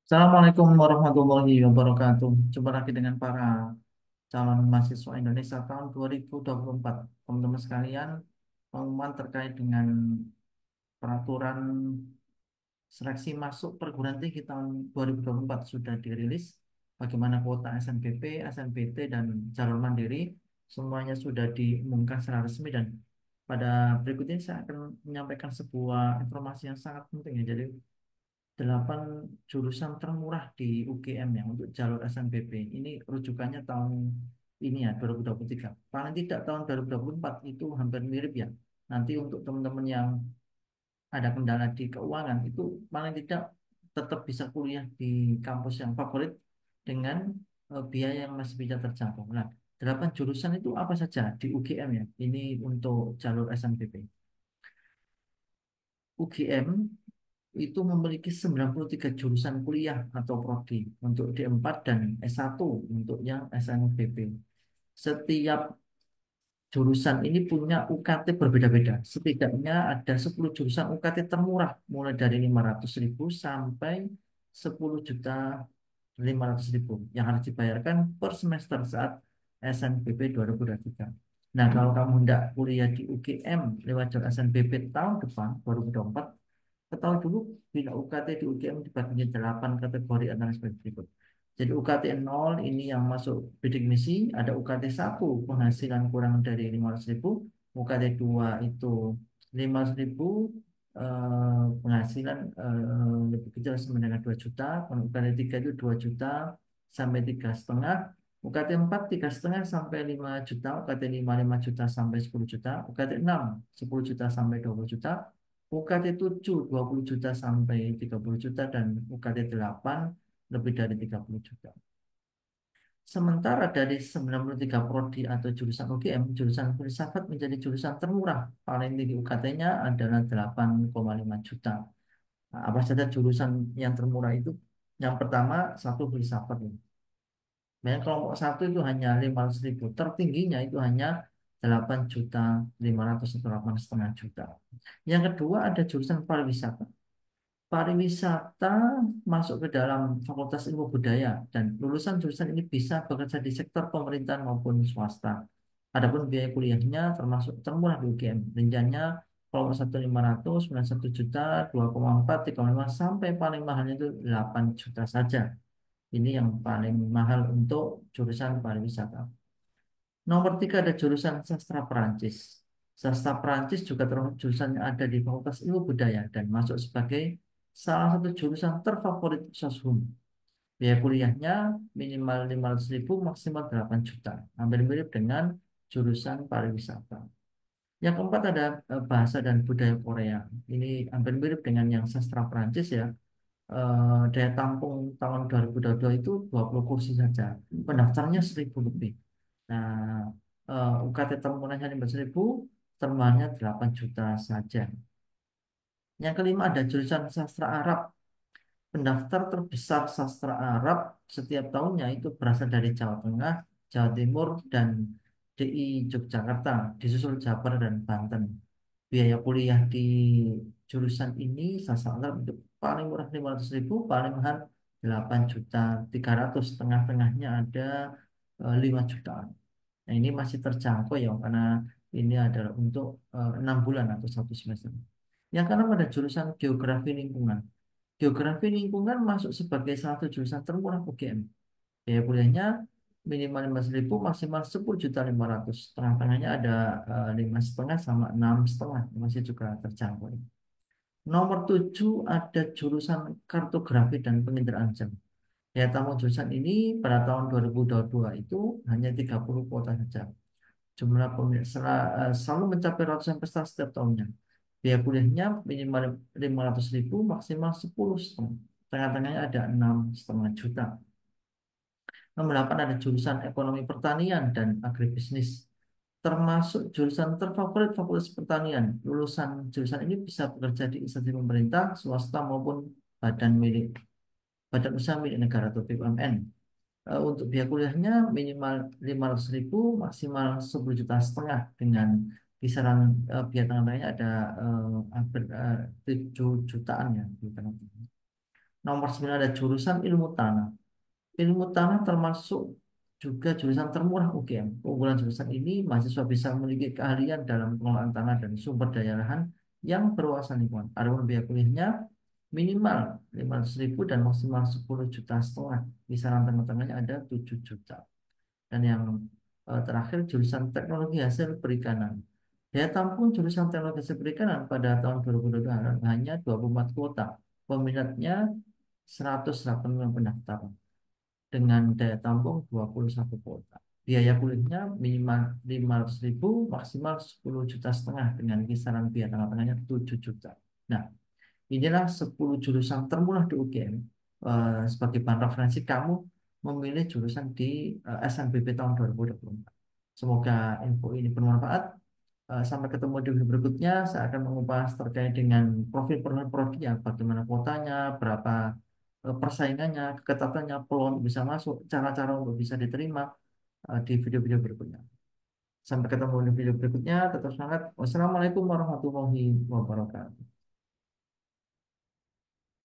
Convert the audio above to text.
Assalamualaikum warahmatullahi wabarakatuh. Jumpa lagi dengan para calon mahasiswa Indonesia tahun 2024. Teman-teman sekalian, pengumuman terkait dengan peraturan seleksi masuk perguruan tinggi tahun 2024 sudah dirilis. Bagaimana kuota SNBP, SNBT, dan jalur mandiri, semuanya sudah diumumkan secara resmi dan pada berikut ini saya akan menyampaikan sebuah informasi yang sangat penting ya. Jadi 8 jurusan termurah di UGM ya untuk jalur SNBP. Ini rujukannya tahun ini ya 2023. Paling tidak tahun 2024 itu hampir mirip ya. Nanti untuk teman-teman yang ada kendala di keuangan itu paling tidak tetap bisa kuliah di kampus yang favorit dengan biaya yang masih bisa terjangkau. Nah, 8 jurusan itu apa saja di UGM ya? Ini untuk jalur SNBP. UGM itu memiliki 93 jurusan kuliah atau prodi untuk D4 dan S1 untuk yang SNBP. Setiap jurusan ini punya UKT berbeda-beda. Setidaknya ada 10 jurusan UKT termurah mulai dari 500.000 sampai 10.500.000 yang harus dibayarkan per semester saat SNBP 2023. Nah, kalau kamu hendak kuliah di UGM lewat jalur SNBP tahun depan 2024, ketahui dulu bila UKT di UGM dibagi menjadi 8 kategori antara sebagai berikut. Jadi UKT 0 ini yang masuk bidik misi, ada UKT 1 penghasilan kurang dari 500.000, UKT 2 itu 500.000, penghasilan lebih kecil sama dengan 2 juta, UKT 3 itu 2 juta sampai 3,5, UKT 4 3,5 sampai 5 juta, UKT 5 5 juta sampai 10 juta, UKT 6 10 juta sampai 20 juta, UKT 7 20 juta sampai 30 juta, dan UKT 8 lebih dari 30 juta. Sementara dari 93 prodi atau jurusan UGM, jurusan filsafat menjadi jurusan termurah. Paling tinggi UKT-nya adalah 8,5 juta. Nah, apa saja jurusan yang termurah itu? Yang pertama, satu filsafat. Banyak kelompok satu itu hanya 500.000. Tertingginya itu hanya 8.500.000 atau 8,5 juta. Yang kedua ada jurusan pariwisata. Pariwisata masuk ke dalam Fakultas Ilmu Budaya dan lulusan jurusan ini bisa bekerja di sektor pemerintahan maupun swasta. Adapun biaya kuliahnya termasuk termurah di UGM. Rencana kelompok 1 500, 1 juta, 2,4, 3,5 sampai paling mahalnya itu 8 juta saja. Ini yang paling mahal untuk jurusan pariwisata. Nomor 3 ada jurusan sastra Perancis. Sastra Perancis juga termasuk jurusan yang ada di Fakultas Ilmu Budaya dan masuk sebagai salah satu jurusan terfavorit Soshum. Biaya kuliahnya minimal 500.000, maksimal 8 juta. Hampir mirip dengan jurusan pariwisata. Yang keempat ada bahasa dan budaya Korea. Ini hampir mirip dengan yang sastra Perancis ya. Daya tampung tahun 2022 itu 20 kursi saja. Pendaftarnya 1.000 lebih. Nah, UKT termurahnya 15.000, termahalnya 8 juta saja. Yang kelima ada jurusan sastra Arab. Pendaftar terbesar sastra Arab setiap tahunnya itu berasal dari Jawa Tengah, Jawa Timur, dan DI Yogyakarta, disusul Jabar dan Banten. Biaya kuliah di jurusan ini sastra Arab untuk paling murah 500.000, paling mahal 8.300.000, tengah-tengahnya ada 5 jutaan. Nah, ini masih terjangkau ya karena ini adalah untuk 6 bulan atau 1 semester. Yang keenam ada jurusan Geografi Lingkungan. Geografi Lingkungan masuk sebagai salah satu jurusan termurah UGM. Biaya kuliahnya minimal 15.000, maksimal 10.500.000. Tengah-tengahnya ada 5,5 sama 6,5, masih juga terjangkau. Nomor 7 ada jurusan Kartografi dan Penginderaan Jam. Ya, tamu jurusan ini pada tahun 2022 itu hanya 30 kuota saja. Jumlah peminat selalu mencapai ratusan peserta setiap tahunnya. Biaya kuliahnya minimal 500.000, maksimal 10,5. Tengah-tengahnya ada 6,5 juta. Nomor 8 ada jurusan Ekonomi Pertanian dan Agribisnis. Termasuk jurusan terfavorit Fakultas Pertanian. Lulusan jurusan ini bisa bekerja di instansi pemerintah, swasta maupun badan usaha milik negara atau BUMN. Untuk biaya kuliahnya minimal 500.000, maksimal 10,5 juta dengan kisaran biaya tengah-tengahnya ada hampir 7 jutaan ya di tengah-tengah. Nomor 9 ada jurusan ilmu tanah. Ilmu tanah termasuk juga jurusan termurah UGM. Keunggulan jurusan ini, mahasiswa bisa memiliki keahlian dalam pengelolaan tanah dan sumber daya lahan yang berwawasan lingkungan. Adapun biaya kuliahnya minimal 500.000 dan maksimal 10,5 juta. Kisaran tengah-tengahnya ada 7 juta. Dan yang terakhir jurusan teknologi hasil perikanan. Daya tampung jurusan teknologi hasil perikanan pada tahun 2022 hanya 24 kuota. Peminatnya 185 pendaftar dengan daya tampung 21 kuota. Biaya kuliahnya minimal 500.000, maksimal 10,5 juta dengan kisaran biaya tengah-tengahnya 7 juta. Nah, inilah 10 jurusan termurah di UGM. Sebagai bahan referensi kamu memilih jurusan di SNBP tahun 2024. Semoga info ini bermanfaat. Sampai ketemu di video berikutnya. Saya akan mengupas terkait dengan profil-profil prodinya, bagaimana kuotanya, berapa persaingannya, keketatannya, peluang untuk bisa masuk, cara-cara untuk bisa diterima di video-video berikutnya. Sampai ketemu di video berikutnya. Tetap semangat. Wassalamualaikum warahmatullahi wabarakatuh.